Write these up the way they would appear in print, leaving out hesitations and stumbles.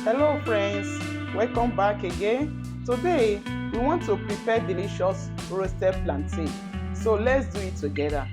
Hello friends, welcome back again. Today we want to prepare delicious roasted plantain. So let's do it together.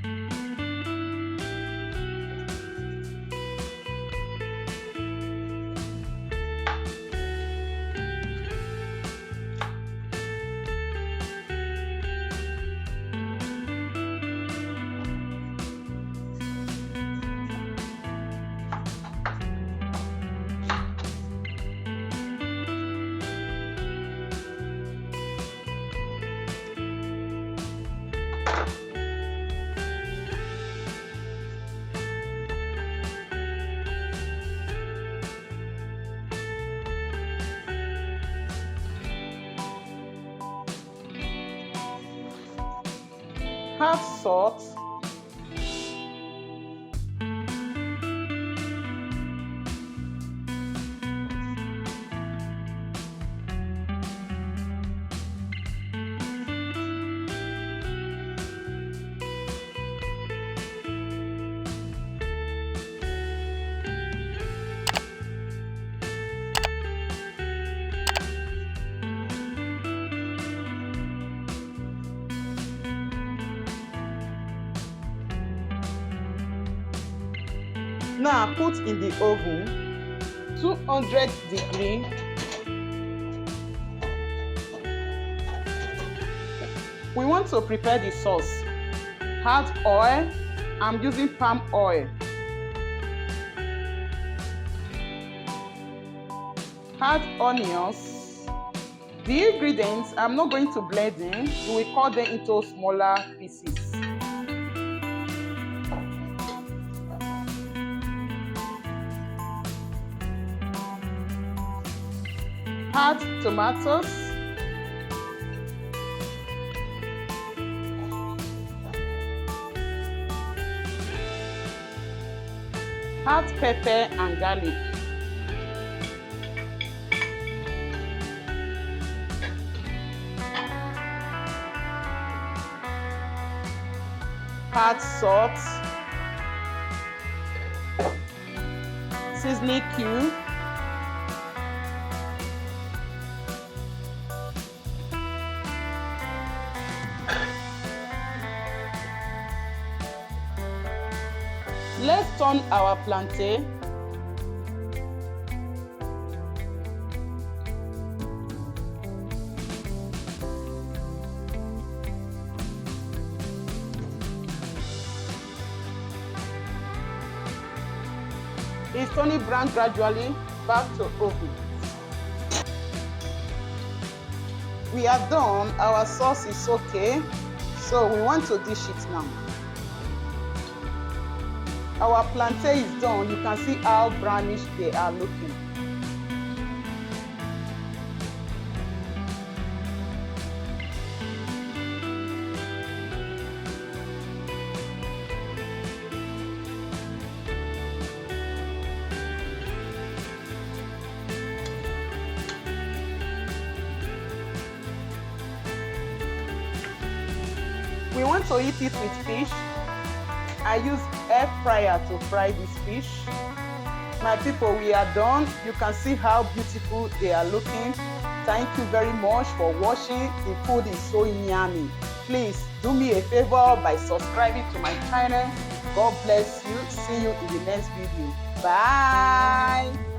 Add salt, now put in the oven 200 degree. We want to prepare the sauce. Add oil. I'm using palm oil. Add onions. The ingredients I'm not going to blend in. We will cut them into smaller pieces. Add tomatoes, add pepper and garlic, add salt, seasoning cube, let's turn our plantain. It's turning brown gradually. Back to oven. We are done. Our sauce is okay. So we want to dish it now. Our plantain is done. You can see how brownish they are looking. We want to eat it with fish. I use air fryer to fry this fish. My people, we are done. You can see how beautiful they are looking. Thank you very much for watching. The food is so yummy. Please do me a favor by subscribing to my channel. God bless you. See you in the next video. Bye.